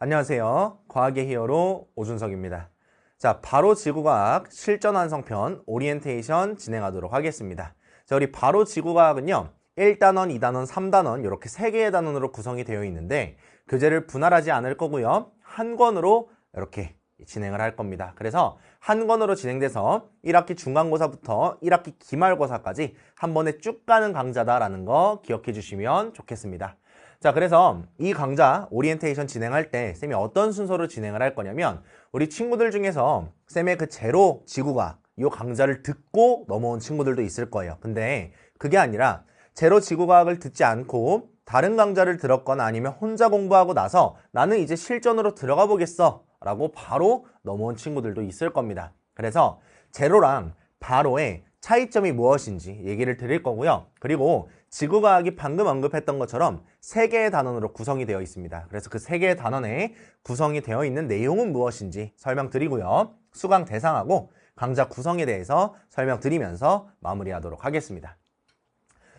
안녕하세요. 과학의 히어로 오준석입니다. 자, 바로 지구과학 실전 완성편 오리엔테이션 진행하도록 하겠습니다. 자, 우리 바로 지구과학은요. 1단원, 2단원, 3단원 이렇게 3개의 단원으로 구성이 되어 있는데 교재를 분할하지 않을 거고요. 한 권으로 이렇게 진행을 할 겁니다. 그래서 한 권으로 진행돼서 1학기 중간고사부터 1학기 기말고사까지 한 번에 쭉 가는 강좌다라는 거 기억해 주시면 좋겠습니다. 자, 그래서 이 강좌 오리엔테이션 진행할 때 쌤이 어떤 순서로 진행을 할 거냐면 우리 친구들 중에서 쌤의 그 제로 지구과학 이 강좌를 듣고 넘어온 친구들도 있을 거예요. 근데 그게 아니라 제로 지구과학을 듣지 않고 다른 강좌를 들었거나 아니면 혼자 공부하고 나서 나는 이제 실전으로 들어가 보겠어 라고 바로 넘어온 친구들도 있을 겁니다. 그래서 제로랑 바로의 차이점이 무엇인지 얘기를 드릴 거고요. 그리고 지구과학이 방금 언급했던 것처럼 3개의 단원으로 구성이 되어 있습니다. 그래서 그 3개의 단원에 구성이 되어 있는 내용은 무엇인지 설명드리고요. 수강 대상하고 강좌 구성에 대해서 설명드리면서 마무리하도록 하겠습니다.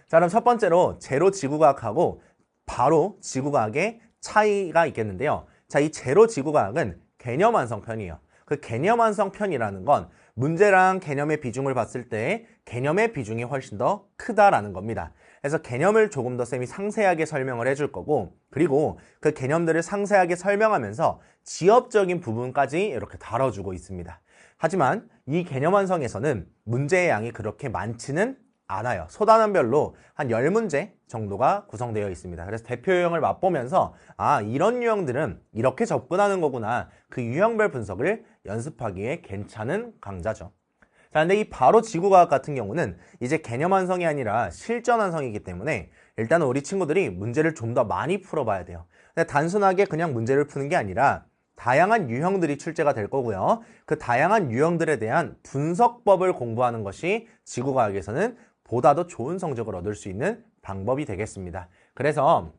자, 그럼 첫 번째로 제로 지구과학하고 바로 지구과학의 차이가 있겠는데요. 자, 이 제로 지구과학은 개념 완성편이에요. 그 개념 완성편이라는 건 문제랑 개념의 비중을 봤을 때 개념의 비중이 훨씬 더 크다라는 겁니다. 그래서 개념을 조금 더 쌤이 상세하게 설명을 해줄 거고, 그리고 그 개념들을 상세하게 설명하면서 지엽적인 부분까지 이렇게 다뤄주고 있습니다. 하지만 이 개념 완성에서는 문제의 양이 그렇게 많지는 않아요. 소단원별로 한 10문제 정도가 구성되어 있습니다. 그래서 대표 유형을 맛보면서 이런 유형들은 이렇게 접근하는 거구나. 그 유형별 분석을 연습하기에 괜찮은 강좌죠. 자, 근데 이 바로 지구과학 같은 경우는 이제 개념 완성이 아니라 실전 완성이기 때문에 일단은 우리 친구들이 문제를 좀 더 많이 풀어봐야 돼요. 근데 단순하게 그냥 문제를 푸는 게 아니라 다양한 유형들이 출제가 될 거고요. 그 다양한 유형들에 대한 분석법을 공부하는 것이 지구과학에서는 보다 더 좋은 성적을 얻을 수 있는 방법이 되겠습니다. 그래서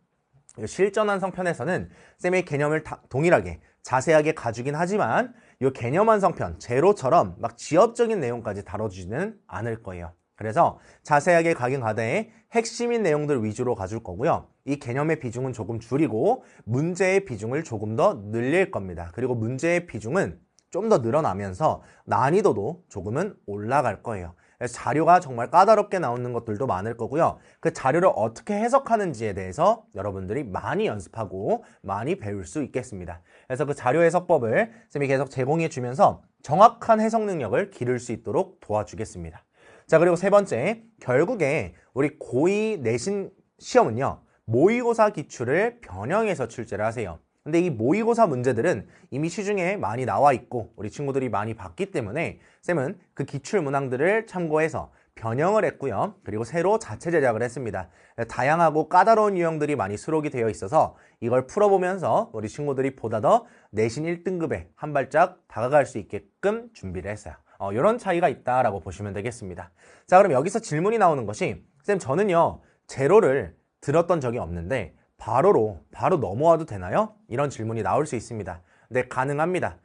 실전 완성편에서는 쌤의 개념을 동일하게 자세하게 가주긴 하지만 이 개념 완성편 제로처럼 막 지엽적인 내용까지 다뤄주지는 않을 거예요. 그래서 자세하게 가긴 가되 핵심인 내용들 위주로 가줄 거고요. 이 개념의 비중은 조금 줄이고 문제의 비중을 조금 더 늘릴 겁니다. 그리고 문제의 비중은 좀 더 늘어나면서 난이도도 조금은 올라갈 거예요. 자료가 정말 까다롭게 나오는 것들도 많을 거고요. 그 자료를 어떻게 해석하는지에 대해서 여러분들이 많이 연습하고 많이 배울 수 있겠습니다. 그래서 그 자료 해석법을 쌤이 계속 제공해 주면서 정확한 해석 능력을 기를 수 있도록 도와주겠습니다. 자, 그리고 세 번째, 결국에 우리 고2 내신 시험은요, 모의고사 기출을 변형해서 출제를 하세요. 근데 이 모의고사 문제들은 이미 시중에 많이 나와 있고 우리 친구들이 많이 봤기 때문에 쌤은 그 기출 문항들을 참고해서 변형을 했고요. 그리고 새로 자체 제작을 했습니다. 다양하고 까다로운 유형들이 많이 수록이 되어 있어서 이걸 풀어보면서 우리 친구들이 보다 더 내신 1등급에 한 발짝 다가갈 수 있게끔 준비를 했어요. 이런 차이가 있다라고 보시면 되겠습니다. 자, 그럼 여기서 질문이 나오는 것이 쌤, 저는요 제로를 들었던 적이 없는데 바로 넘어와도 되나요? 이런 질문이 나올 수 있습니다. 네, 가능합니다.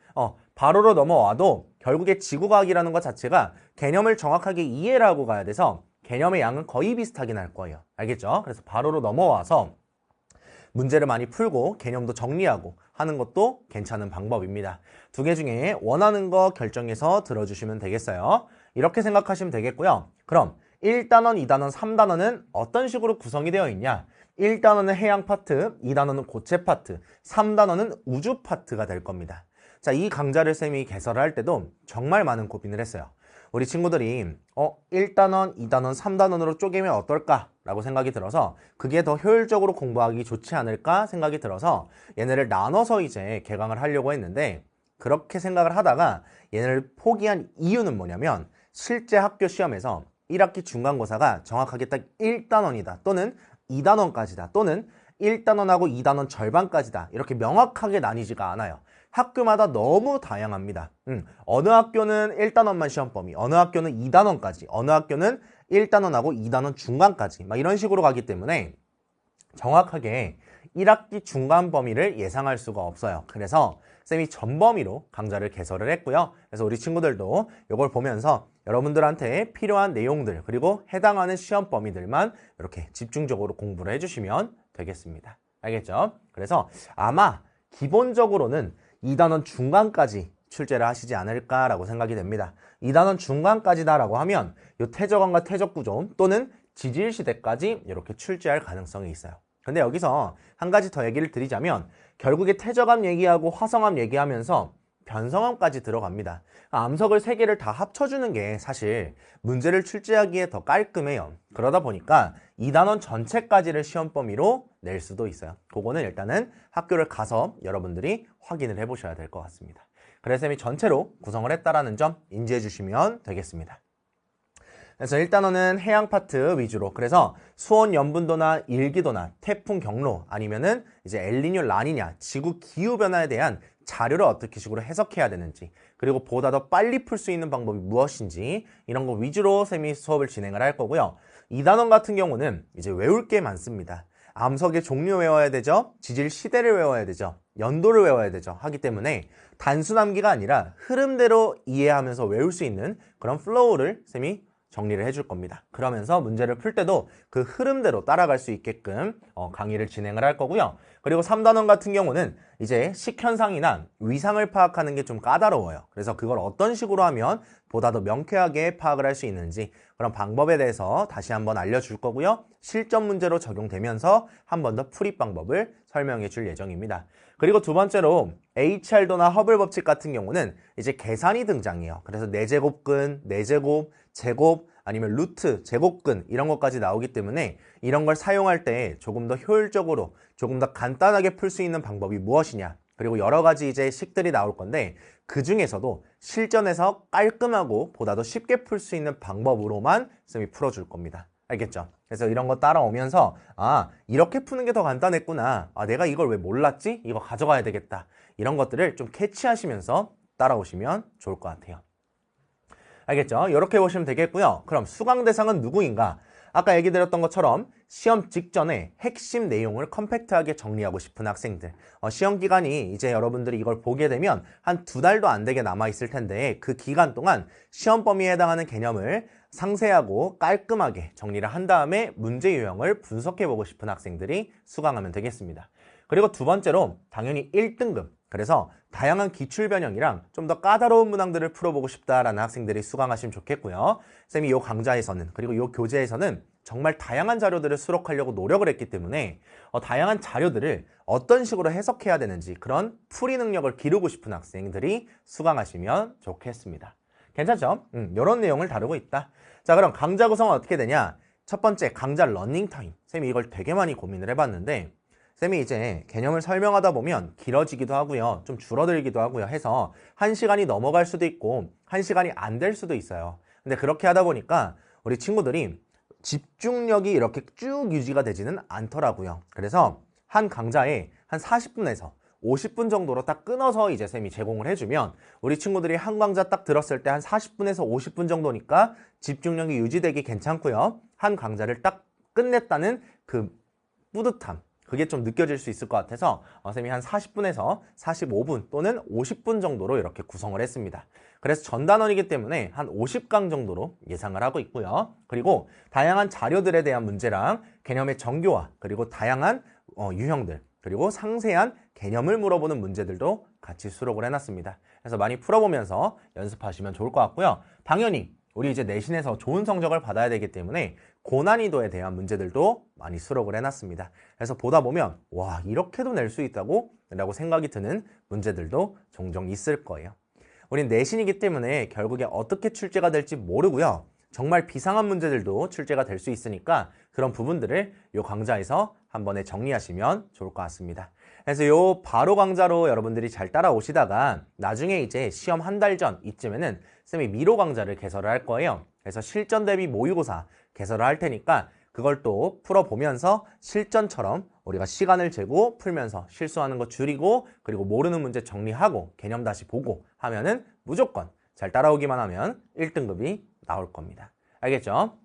바로로 넘어와도 결국에 지구과학이라는 것 자체가 개념을 정확하게 이해를 하고 가야 돼서 개념의 양은 거의 비슷하긴 할 거예요. 알겠죠? 그래서 바로로 넘어와서 문제를 많이 풀고 개념도 정리하고 하는 것도 괜찮은 방법입니다. 두 개 중에 원하는 거 결정해서 들어주시면 되겠어요. 이렇게 생각하시면 되겠고요. 그럼 1단원, 2단원, 3단원은 어떤 식으로 구성이 되어 있냐? 1단원은 해양 파트, 2단원은 고체 파트, 3단원은 우주 파트가 될 겁니다. 자, 이 강좌를 쌤이 개설을 할 때도 정말 많은 고민을 했어요. 우리 친구들이 1단원, 2단원, 3단원으로 쪼개면 어떨까? 라고 생각이 들어서 그게 더 효율적으로 공부하기 좋지 않을까 생각이 들어서 얘네를 나눠서 이제 개강을 하려고 했는데 그렇게 생각을 하다가 얘네를 포기한 이유는 뭐냐면 실제 학교 시험에서 1학기 중간고사가 정확하게 딱 1단원이다 또는 2단원까지다 또는 1단원하고 2단원 절반까지다 이렇게 명확하게 나뉘지가 않아요. 학교마다 너무 다양합니다. 어느 학교는 1단원만 시험 범위, 어느 학교는 2단원까지, 어느 학교는 1단원하고 2단원 중간까지 막 이런 식으로 가기 때문에 정확하게 1학기 중간 범위를 예상할 수가 없어요. 그래서 쌤이 전 범위로 강좌를 개설을 했고요. 그래서 우리 친구들도 이걸 보면서 여러분들한테 필요한 내용들 그리고 해당하는 시험 범위들만 이렇게 집중적으로 공부를 해주시면 되겠습니다. 알겠죠? 그래서 아마 기본적으로는 2단원 중간까지 출제를 하시지 않을까라고 생각이 됩니다. 2단원 중간까지다라고 하면 이 퇴적원과 퇴적구조 또는 지질시대까지 이렇게 출제할 가능성이 있어요. 근데 여기서 한 가지 더 얘기를 드리자면 결국에 퇴적암 얘기하고 화성암 얘기하면서 변성암까지 들어갑니다. 암석을 3개를 다 합쳐주는 게 사실 문제를 출제하기에 더 깔끔해요. 그러다 보니까 2단원 전체까지를 시험 범위로 낼 수도 있어요. 그거는 일단은 학교를 가서 여러분들이 확인을 해보셔야 될 것 같습니다. 그래서 쌤이 전체로 구성을 했다라는 점 인지해 주시면 되겠습니다. 그래서 1단원은 해양 파트 위주로, 그래서 수온 연분도나 일기도나 태풍 경로 아니면은 이제 엘니뇨 라니냐 지구 기후 변화에 대한 자료를 어떻게 식으로 해석해야 되는지, 그리고 보다 더 빨리 풀 수 있는 방법이 무엇인지 이런 거 위주로 쌤이 수업을 진행을 할 거고요. 2단원 같은 경우는 이제 외울 게 많습니다. 암석의 종류 외워야 되죠. 지질 시대를 외워야 되죠. 연도를 외워야 되죠. 하기 때문에 단순 암기가 아니라 흐름대로 이해하면서 외울 수 있는 그런 플로우를 쌤이 정리를 해줄 겁니다. 그러면서 문제를 풀 때도 그 흐름대로 따라갈 수 있게끔 강의를 진행을 할 거고요. 그리고 3단원 같은 경우는 이제 식현상이나 위상을 파악하는 게 좀 까다로워요. 그래서 그걸 어떤 식으로 하면 보다 더 명쾌하게 파악을 할 수 있는지 그런 방법에 대해서 다시 한번 알려줄 거고요. 실전 문제로 적용되면서 한 번 더 풀이 방법을 설명해 줄 예정입니다. 그리고 두 번째로 HR도나 허블 법칙 같은 경우는 이제 계산이 등장해요. 그래서 4제곱근, 4제곱, 제곱 아니면 루트, 제곱근 이런 것까지 나오기 때문에 이런 걸 사용할 때 조금 더 효율적으로 조금 더 간단하게 풀 수 있는 방법이 무엇이냐, 그리고 여러 가지 이제 식들이 나올 건데 그 중에서도 실전에서 깔끔하고 보다 더 쉽게 풀 수 있는 방법으로만 쌤이 풀어줄 겁니다. 알겠죠? 그래서 이런 거 따라오면서 이렇게 푸는 게 더 간단했구나, 내가 이걸 왜 몰랐지? 이거 가져가야 되겠다. 이런 것들을 좀 캐치하시면서 따라오시면 좋을 것 같아요. 알겠죠? 이렇게 보시면 되겠고요. 그럼 수강 대상은 누구인가? 아까 얘기 드렸던 것처럼 시험 직전에 핵심 내용을 컴팩트하게 정리하고 싶은 학생들. 시험 기간이 이제 여러분들이 이걸 보게 되면 한 2달도 안 되게 남아있을 텐데 그 기간 동안 시험 범위에 해당하는 개념을 상세하고 깔끔하게 정리를 한 다음에 문제 유형을 분석해보고 싶은 학생들이 수강하면 되겠습니다. 그리고 두 번째로 당연히 1등급. 그래서 다양한 기출 변형이랑 좀 더 까다로운 문항들을 풀어보고 싶다라는 학생들이 수강하시면 좋겠고요. 쌤이 이 강좌에서는, 그리고 이 교재에서는 정말 다양한 자료들을 수록하려고 노력을 했기 때문에 다양한 자료들을 어떤 식으로 해석해야 되는지 그런 풀이 능력을 기르고 싶은 학생들이 수강하시면 좋겠습니다. 괜찮죠? 이런 내용을 다루고 있다. 자, 그럼 강좌 구성은 어떻게 되냐? 첫 번째, 강좌 러닝타임. 쌤이 이걸 되게 많이 고민을 해봤는데 쌤이 이제 개념을 설명하다 보면 길어지기도 하고요. 좀 줄어들기도 하고요. 해서 1시간이 넘어갈 수도 있고 1시간이 안 될 수도 있어요. 근데 그렇게 하다 보니까 우리 친구들이 집중력이 이렇게 쭉 유지가 되지는 않더라고요. 그래서 한 강좌에 한 40분에서 50분 정도로 딱 끊어서 이제 쌤이 제공을 해주면 우리 친구들이 한 강좌 딱 들었을 때 한 40분에서 50분 정도니까 집중력이 유지되기 괜찮고요. 한 강좌를 딱 끝냈다는 그 뿌듯함, 그게 좀 느껴질 수 있을 것 같아서 쌤이 한 40분에서 45분 또는 50분 정도로 이렇게 구성을 했습니다. 그래서 전단원이기 때문에 한 50강 정도로 예상을 하고 있고요. 그리고 다양한 자료들에 대한 문제랑 개념의 정교화, 그리고 다양한 유형들, 그리고 상세한 개념을 물어보는 문제들도 같이 수록을 해놨습니다. 그래서 많이 풀어보면서 연습하시면 좋을 것 같고요. 당연히 우리 이제 내신에서 좋은 성적을 받아야 되기 때문에 고난이도에 대한 문제들도 많이 수록을 해놨습니다. 그래서 보다 보면 와, 이렇게도 낼 수 있다고? 라고 생각이 드는 문제들도 종종 있을 거예요. 우린 내신이기 때문에 결국에 어떻게 출제가 될지 모르고요. 정말 비상한 문제들도 출제가 될 수 있으니까 그런 부분들을 이 강좌에서 한 번에 정리하시면 좋을 것 같습니다. 그래서 요 바로 강좌로 여러분들이 잘 따라오시다가 나중에 이제 시험 한 달 전 이쯤에는 쌤이 미로 강좌를 개설을 할 거예요. 그래서 실전 대비 모의고사 개설을 할 테니까 그걸 또 풀어보면서 실전처럼 우리가 시간을 재고 풀면서 실수하는 거 줄이고 그리고 모르는 문제 정리하고 개념 다시 보고 하면은 무조건 잘 따라오기만 하면 1등급이 나올 겁니다. 알겠죠?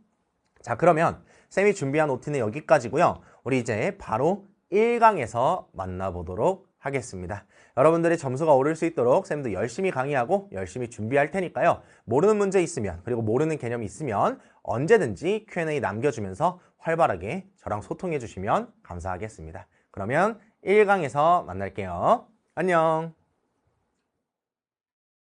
자, 그러면 쌤이 준비한 OT는 여기까지고요. 우리 이제 바로 1강에서 만나보도록 하겠습니다. 여러분들의 점수가 오를 수 있도록 쌤도 열심히 강의하고 열심히 준비할 테니까요. 모르는 문제 있으면, 그리고 모르는 개념이 있으면 언제든지 Q&A 남겨주면서 활발하게 저랑 소통해 주시면 감사하겠습니다. 그러면 1강에서 만날게요. 안녕.